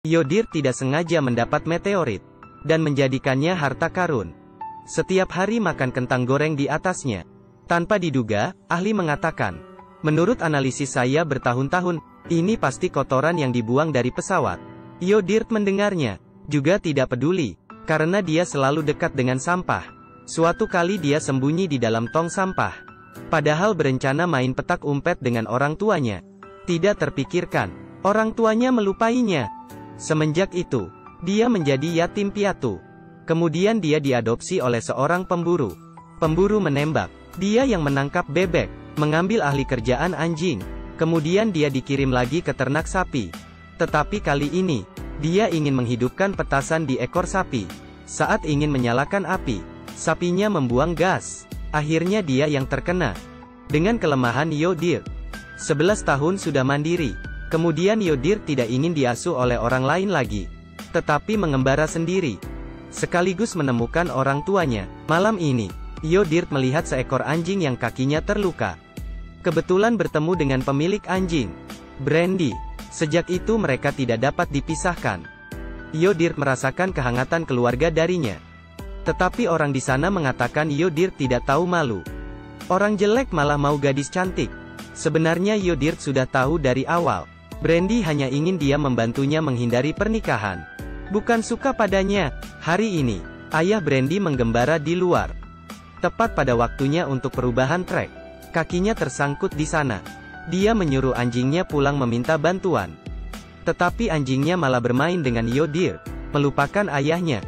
Yodir tidak sengaja mendapat meteorit, dan menjadikannya harta karun. Setiap hari makan kentang goreng di atasnya. Tanpa diduga, ahli mengatakan, menurut analisis saya bertahun-tahun, ini pasti kotoran yang dibuang dari pesawat. Yodir mendengarnya, juga tidak peduli, karena dia selalu dekat dengan sampah. Suatu kali dia sembunyi di dalam tong sampah. Padahal berencana main petak umpet dengan orang tuanya. Tidak terpikirkan, orang tuanya melupainya. Semenjak itu, dia menjadi yatim piatu. Kemudian dia diadopsi oleh seorang pemburu. Pemburu menembak. Dia yang menangkap bebek, mengambil ahli kerjaan anjing. Kemudian dia dikirim lagi ke ternak sapi. Tetapi kali ini, dia ingin menghidupkan petasan di ekor sapi. Saat ingin menyalakan api, sapinya membuang gas. Akhirnya dia yang terkena. Dengan kelemahan Yodir, 11 tahun sudah mandiri. Kemudian Yodir tidak ingin diasuh oleh orang lain lagi, tetapi mengembara sendiri, sekaligus menemukan orang tuanya. Malam ini, Yodir melihat seekor anjing yang kakinya terluka. Kebetulan bertemu dengan pemilik anjing, Brandy. Sejak itu mereka tidak dapat dipisahkan. Yodir merasakan kehangatan keluarga darinya. Tetapi orang di sana mengatakan Yodir tidak tahu malu. Orang jelek malah mau gadis cantik. Sebenarnya Yodir sudah tahu dari awal. Brandy hanya ingin dia membantunya menghindari pernikahan. Bukan suka padanya. Hari ini, ayah Brandy menggembara di luar. Tepat pada waktunya untuk perubahan trek. Kakinya tersangkut di sana. Dia menyuruh anjingnya pulang meminta bantuan. Tetapi anjingnya malah bermain dengan Yodir, melupakan ayahnya.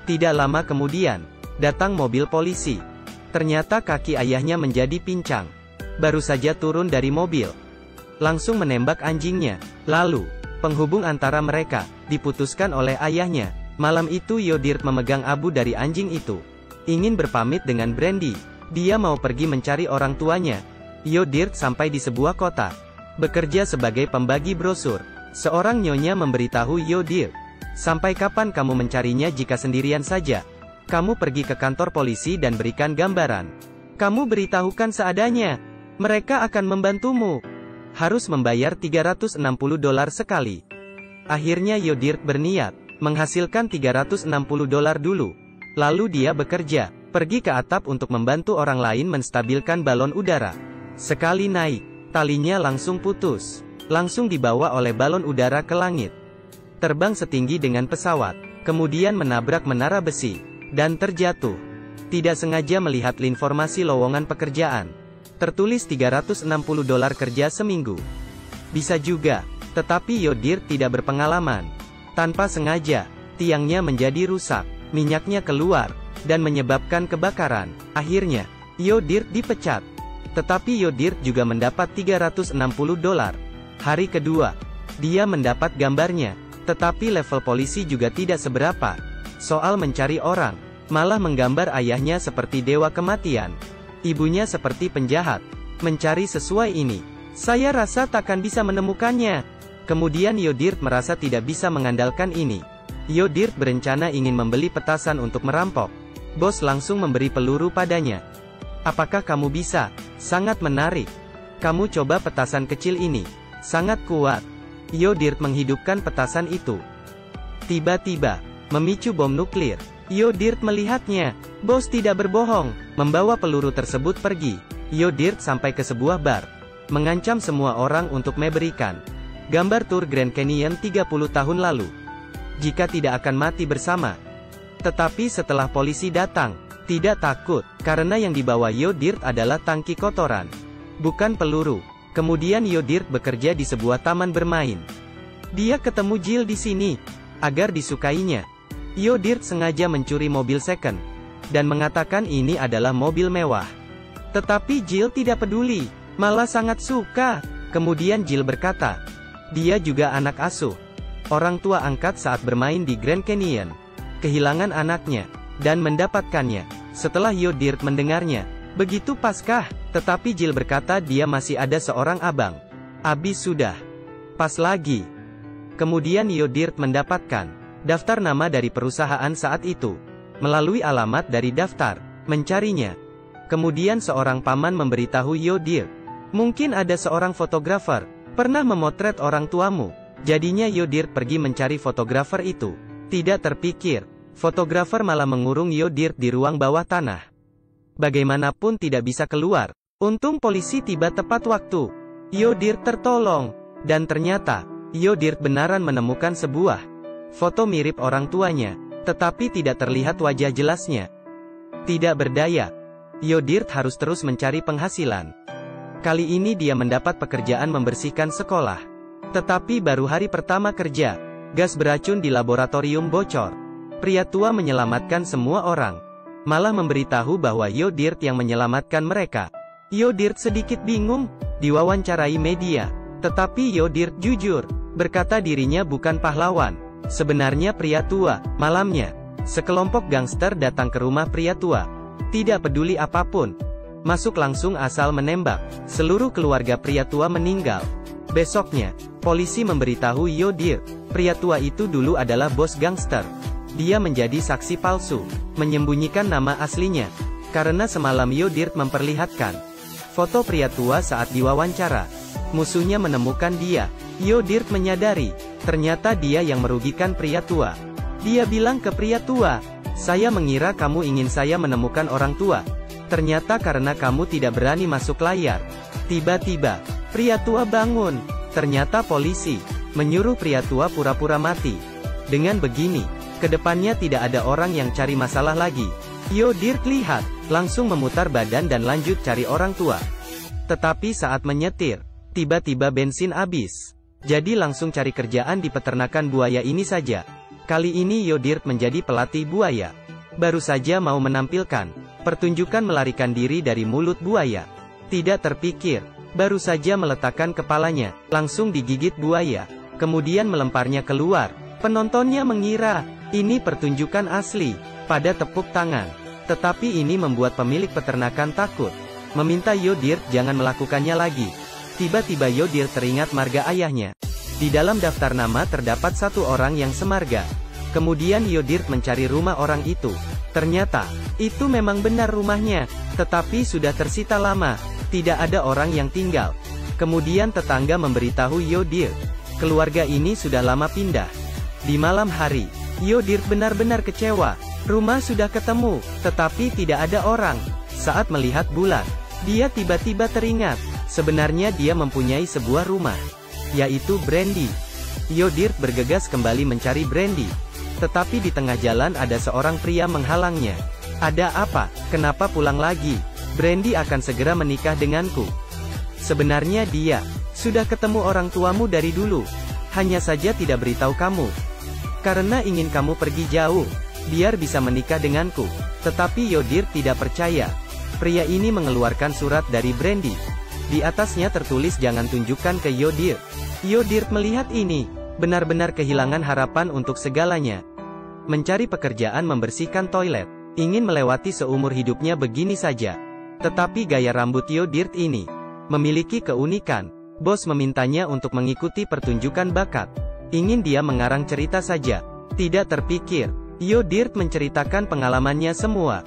Tidak lama kemudian, datang mobil polisi. Ternyata kaki ayahnya menjadi pincang. Baru saja turun dari mobil, langsung menembak anjingnya. Lalu, penghubung antara mereka, diputuskan oleh ayahnya. Malam itu Yodir memegang abu dari anjing itu. Ingin berpamit dengan Brandy. Dia mau pergi mencari orang tuanya. Yodir sampai di sebuah kota. Bekerja sebagai pembagi brosur. Seorang nyonya memberitahu Yodir, sampai kapan kamu mencarinya jika sendirian saja? Kamu pergi ke kantor polisi dan berikan gambaran. Kamu beritahukan seadanya. Mereka akan membantumu. Harus membayar $360 sekali. Akhirnya Yodir berniat menghasilkan $360 dulu. Lalu dia bekerja, pergi ke atap untuk membantu orang lain menstabilkan balon udara. Sekali naik, talinya langsung putus. Langsung dibawa oleh balon udara ke langit. Terbang setinggi dengan pesawat, kemudian menabrak menara besi, dan terjatuh. Tidak sengaja melihat informasi lowongan pekerjaan. Tertulis $360 kerja seminggu. Bisa juga, tetapi Yodir tidak berpengalaman. Tanpa sengaja, tiangnya menjadi rusak, minyaknya keluar, dan menyebabkan kebakaran. Akhirnya, Yodir dipecat. Tetapi Yodir juga mendapat $360. Hari kedua, dia mendapat gambarnya. Tetapi level polisi juga tidak seberapa. Soal mencari orang, malah menggambar ayahnya seperti dewa kematian. Ibunya seperti penjahat. Mencari sesuai ini, saya rasa takkan bisa menemukannya. Kemudian Yodir merasa tidak bisa mengandalkan ini. Yodir berencana ingin membeli petasan untuk merampok. Bos langsung memberi peluru padanya. Apakah kamu bisa? Sangat menarik. Kamu coba petasan kecil ini. Sangat kuat. Yodir menghidupkan petasan itu. Tiba-tiba, memicu bom nuklir. Yodir melihatnya. Bos tidak berbohong. Membawa peluru tersebut pergi. Yodir sampai ke sebuah bar. Mengancam semua orang untuk memberikan gambar tur Grand Canyon 30 tahun lalu. Jika tidak akan mati bersama. Tetapi setelah polisi datang, tidak takut, karena yang dibawa Yodir adalah tangki kotoran, bukan peluru. Kemudian Yodir bekerja di sebuah taman bermain. Dia ketemu Jill di sini, agar disukainya. Yodir sengaja mencuri mobil second, dan mengatakan ini adalah mobil mewah. Tetapi Jill tidak peduli, malah sangat suka. Kemudian Jill berkata, dia juga anak asuh. Orang tua angkat saat bermain di Grand Canyon. Kehilangan anaknya, dan mendapatkannya. Setelah Yodir mendengarnya, begitu paskah, tetapi Jill berkata dia masih ada seorang abang. Abis sudah. Pas lagi. Kemudian Yodir mendapatkan daftar nama dari perusahaan saat itu. Melalui alamat dari daftar, mencarinya. Kemudian seorang paman memberitahu Yodir, mungkin ada seorang fotografer, pernah memotret orang tuamu. Jadinya Yodir pergi mencari fotografer itu. Tidak terpikir, fotografer malah mengurung Yodir di ruang bawah tanah. Bagaimanapun tidak bisa keluar. Untung polisi tiba tepat waktu. Yodir tertolong. Dan ternyata, Yodir benaran menemukan sebuah foto mirip orang tuanya. Tetapi tidak terlihat wajah jelasnya. Tidak berdaya. Yodir harus terus mencari penghasilan. Kali ini dia mendapat pekerjaan membersihkan sekolah. Tetapi baru hari pertama kerja, gas beracun di laboratorium bocor. Pria tua menyelamatkan semua orang. Malah memberitahu bahwa Yodir yang menyelamatkan mereka. Yodir sedikit bingung, diwawancarai media. Tetapi Yodir jujur, berkata dirinya bukan pahlawan. Sebenarnya pria tua. Malamnya, sekelompok gangster datang ke rumah pria tua. Tidak peduli apapun. Masuk langsung asal menembak. Seluruh keluarga pria tua meninggal. Besoknya, polisi memberitahu Yodir, pria tua itu dulu adalah bos gangster. Dia menjadi saksi palsu, menyembunyikan nama aslinya. Karena semalam Yodir memperlihatkan foto pria tua saat diwawancara. Musuhnya menemukan dia. Yodir menyadari, ternyata dia yang merugikan pria tua. Dia bilang ke pria tua, "Saya mengira kamu ingin saya menemukan orang tua. Ternyata karena kamu tidak berani masuk layar." Tiba-tiba, pria tua bangun. Ternyata polisi menyuruh pria tua pura-pura mati. Dengan begini, kedepannya tidak ada orang yang cari masalah lagi. Yodir lihat, langsung memutar badan dan lanjut cari orang tua. Tetapi saat menyetir, tiba-tiba bensin habis. Jadi langsung cari kerjaan di peternakan buaya ini saja. Kali ini Yodir menjadi pelatih buaya. Baru saja mau menampilkan pertunjukan melarikan diri dari mulut buaya. Tidak terpikir, baru saja meletakkan kepalanya, langsung digigit buaya. Kemudian melemparnya keluar. Penontonnya mengira ini pertunjukan asli, pada tepuk tangan. Tetapi ini membuat pemilik peternakan takut, meminta Yodir jangan melakukannya lagi. Tiba-tiba Yodir teringat marga ayahnya. Di dalam daftar nama terdapat satu orang yang semarga. Kemudian Yodir mencari rumah orang itu. Ternyata, itu memang benar rumahnya, tetapi sudah tersita lama. Tidak ada orang yang tinggal. Kemudian tetangga memberitahu Yodir, keluarga ini sudah lama pindah. Di malam hari, Yodir benar-benar kecewa. Rumah sudah ketemu, tetapi tidak ada orang. Saat melihat bulan, dia tiba-tiba teringat, sebenarnya dia mempunyai sebuah rumah, yaitu Brandy. Yodir bergegas kembali mencari Brandy. Tetapi di tengah jalan ada seorang pria menghalangnya. "Ada apa? Kenapa pulang lagi? Brandy akan segera menikah denganku." Sebenarnya dia sudah ketemu orang tuamu dari dulu. Hanya saja tidak beritahu kamu. Karena ingin kamu pergi jauh, biar bisa menikah denganku. Tetapi Yodir tidak percaya. Pria ini mengeluarkan surat dari Brandy. Di atasnya tertulis jangan tunjukkan ke Yodir. Yodir melihat ini, benar-benar kehilangan harapan untuk segalanya. Mencari pekerjaan membersihkan toilet, ingin melewati seumur hidupnya begini saja. Tetapi gaya rambut Yodir ini memiliki keunikan. Bos memintanya untuk mengikuti pertunjukan bakat. Ingin dia mengarang cerita saja. Tidak terpikir, Yodir menceritakan pengalamannya semua.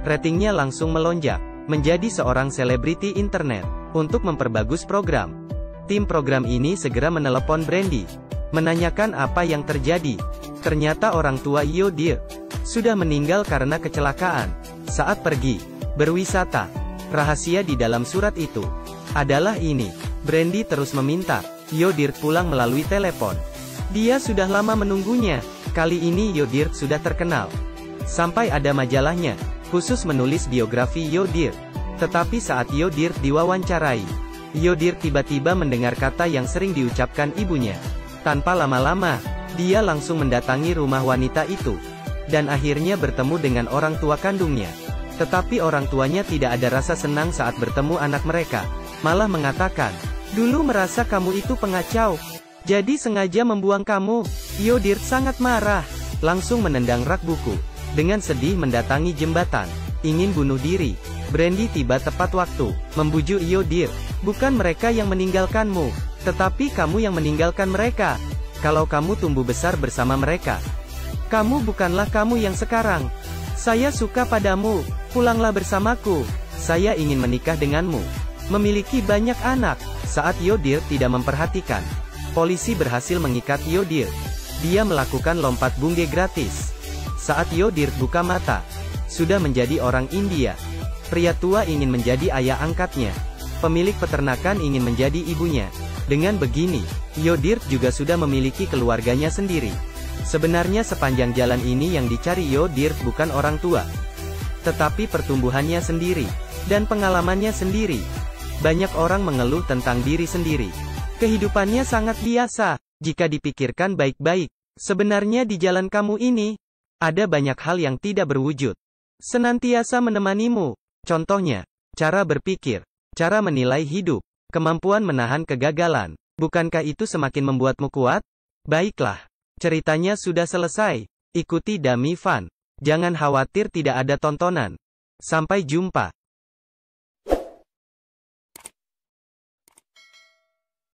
Ratingnya langsung melonjak, menjadi seorang selebriti internet. Untuk memperbagus program, tim program ini segera menelepon Brandy, menanyakan apa yang terjadi. Ternyata orang tua Yodir sudah meninggal karena kecelakaan saat pergi berwisata. Rahasia di dalam surat itu adalah ini. Brandy terus meminta Yodir pulang melalui telepon. Dia sudah lama menunggunya. Kali ini Yodir sudah terkenal. Sampai ada majalahnya, khusus menulis biografi Yodir. Tetapi saat Yodir diwawancarai, Yodir tiba-tiba mendengar kata yang sering diucapkan ibunya. Tanpa lama-lama, dia langsung mendatangi rumah wanita itu. Dan akhirnya bertemu dengan orang tua kandungnya. Tetapi orang tuanya tidak ada rasa senang saat bertemu anak mereka. Malah mengatakan, "Dulu merasa kamu itu pengacau. Jadi sengaja membuang kamu." Yodir sangat marah. Langsung menendang rak buku. Dengan sedih mendatangi jembatan. Ingin bunuh diri. Brandy tiba tepat waktu, membujuk Yodir. "Bukan mereka yang meninggalkanmu, tetapi kamu yang meninggalkan mereka. Kalau kamu tumbuh besar bersama mereka, kamu bukanlah kamu yang sekarang. Saya suka padamu, pulanglah bersamaku. Saya ingin menikah denganmu, memiliki banyak anak." Saat Yodir tidak memperhatikan, polisi berhasil mengikat Yodir. Dia melakukan lompat bungge gratis. Saat Yodir buka mata, sudah menjadi orang India. Pria tua ingin menjadi ayah angkatnya. Pemilik peternakan ingin menjadi ibunya. Dengan begini, Yodir juga sudah memiliki keluarganya sendiri. Sebenarnya sepanjang jalan ini yang dicari Yodir bukan orang tua, tetapi pertumbuhannya sendiri, dan pengalamannya sendiri. Banyak orang mengeluh tentang diri sendiri. Kehidupannya sangat biasa, jika dipikirkan baik-baik. Sebenarnya di jalan kamu ini, ada banyak hal yang tidak berwujud. Senantiasa menemanimu. Contohnya, cara berpikir, cara menilai hidup, kemampuan menahan kegagalan. Bukankah itu semakin membuatmu kuat? Baiklah, ceritanya sudah selesai. Ikuti Dummy Fun. Jangan khawatir tidak ada tontonan. Sampai jumpa.